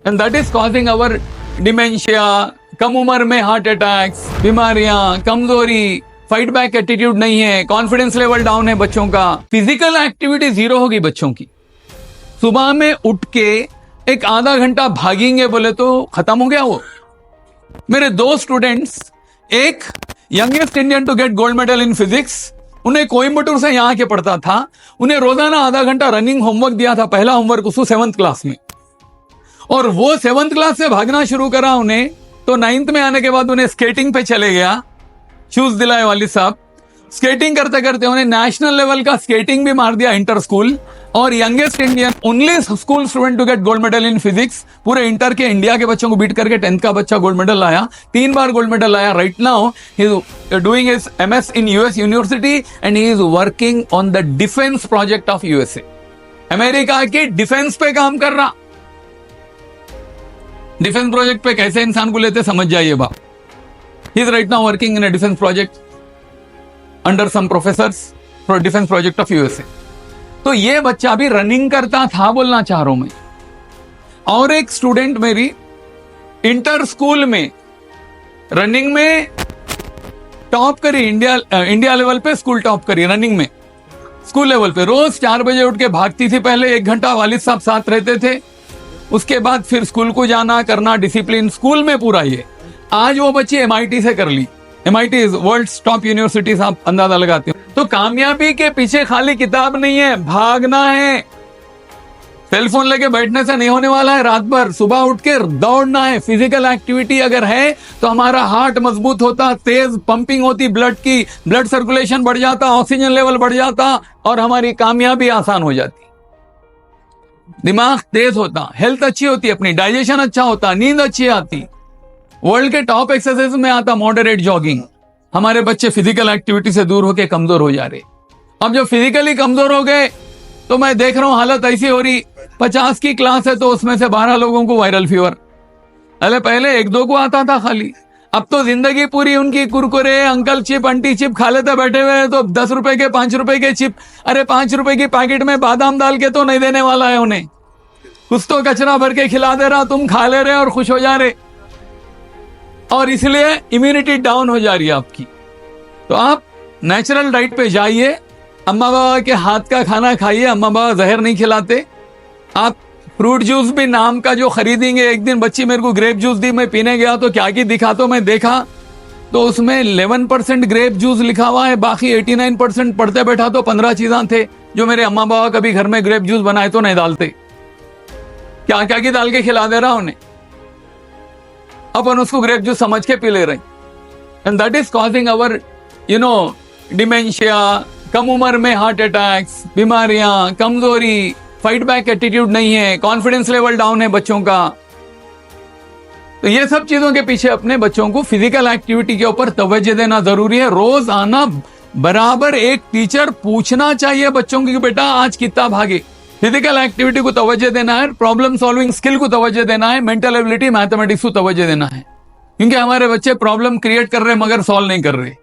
And that is causing our dementia, कम उम्र में हार्ट अटैक्स, बीमारियां, कमजोरी, फाइट बैक एटीट्यूड नहीं है, कॉन्फिडेंस लेवल डाउन है बच्चों का। फिजिकल एक्टिविटी जीरो होगी बच्चों की। सुबह में उठ के एक आधा घंटा भागेंगे बोले तो खत्म हो गया वो। मेरे दो स्टूडेंट्स, एक youngest Indian to get gold medal in physics, उन्हें कोयम्बटूर से यहां के पढ़ता था, उन्हें रोजाना आधा घंटा रनिंग होमवर्क दिया था, पहला होमवर्क उसको 7th क्लास में, और वो 7th क्लास से भागना शुरू करा उन्हें, तो 9th में आने के बाद उन्हें स्केटिंग पे चले गया, शूज दिलाए वालिद साहब। स्केटिंग करते करते उन्हें नेशनल लेवल का स्केटिंग भी मार दिया इंटर स्कूल, और youngest Indian only school student to get gold medal in physics, पूरे इंटर के इंडिया के बच्चों को बीट करके 10th का बच्चा गोल्ड मेडल लाया, 3 बार गोल्ड मेडल लाया। Right now he is doing his MS in US university and he is working on the defence project of USA। America के डिफेंस पे काम कर रहा। डिफेंस प्रोजेक्ट पे कैसे इंसान को लेते समझ जाइए बाप। He is right now working in a defence project under some professors for defence project of USA। तो ये बच्चा भी रनिंग करता था, बोलना चाह रहा हूं मैं। और एक स्टूडेंट मेरी इंटर स्कूल में रनिंग में टॉप करी, इंडिया लेवल पे स्कूल टॉप करी रनिंग में, स्कूल लेवल पे। रोज 4 बजे उठ के भागती थी, पहले 1 घंटा वालिद साहब साथ रहते थे, उसके बाद फिर स्कूल को जाना करना, डिसिप्लिन स्कूल में पूरा। ये आज वो बच्ची MIT से कर ली। MIT is world's top university, आप अंदाजा लगाते हो। तो कामयाबी के पीछे खाली किताब नहीं है, भागना है। सेलफोन लेके बैठने से नहीं होने वाला है। रात भर सुबह उठ के दौड़ना है। फिजिकल एक्टिविटी अगर है तो हमारा हार्ट मजबूत होता, तेज पंपिंग होती ब्लड की, ब्लड सर्कुलेशन बढ़ जाता, ऑक्सीजन लेवल बढ़ जाता, और हमारी कामयाबी आसान हो जाती। दिमाग तेज होता, हेल्थ अच्छी होती, अपनी डाइजेशन अच्छा होता, नींद अच्छी आती। वर्ल्ड के टॉप एक्सरसाइज में आता मॉडरेट जॉगिंग। हमारे बच्चे फिजिकल एक्टिविटी से दूर होके कमजोर हो जा रहे। अब जब फिजिकली कमजोर हो गए तो मैं देख रहा हूं हालत ऐसी हो रही, 50 की क्लास है तो उसमें से 12 लोगों को वायरल फीवर। अरे पहले 1-2 को आता था खाली, अब तो जिंदगी पूरी उनकी Kurkure, uncle chip, aunty chip खा लेते बैठे हुए। तो 10 रुपए के, 5 रुपए के चिप, अरे 5 रुपए की पैकेट में बादाम डाल के तो नहीं देने वाला है उन्हें, कुछ तो कचरा भर के खिला दे रहा, तुम खा ले रहे और खुश हो जा रहे, और इसलिए इम्यूनिटी डाउन हो जा रही है आपकी। तो आप नेचुरल डाइट पे जाइए, अम्मा बाबा के हाथ का खाना खाइए, अम्मा बाबा जहर नहीं खिलाते। आप फ्रूट जूस भी नाम का जो खरीदेंगे, एक दिन बच्ची मेरे को ग्रेप जूस दी, मैं पीने गया तो क्या की दिखा, तो मैं देखा तो उसमें 11% ग्रेप जूस लिखा हुआ है, बाकी 89% पढ़ते बैठा तो 15 चीजें थे जो मेरे अम्मा बाबा कभी घर में ग्रेप जूस बनाए तो नहीं डालते। क्या क्या की डाल के खिला दे रहा उन्हें, अपन उसको ग्रेप जूस समझ के पी ले रहे। And that is causing our dementia, कम उम्र में हार्ट अटैक्स, बीमारियां, कमजोरी, फाइट बैक एटीट्यूड नहीं है, कॉन्फिडेंस लेवल डाउन है बच्चों का। तो ये सब चीजों के पीछे अपने बच्चों को फिजिकल एक्टिविटी के ऊपर तवज्जो देना जरूरी है। रोज आना बराबर एक टीचर पूछना चाहिए बच्चों की, बेटा आज कितना भागे। फिजिकल एक्टिविटी को तवज्जो देना है, प्रॉब्लम सॉल्विंग स्किल को तवज्जो देना है, मेंटल एबिलिटी, मैथमेटिक्स को तवज्जो देना है, क्योंकि हमारे बच्चे प्रॉब्लम क्रिएट कर रहे मगर सॉल्व नहीं कर रहे।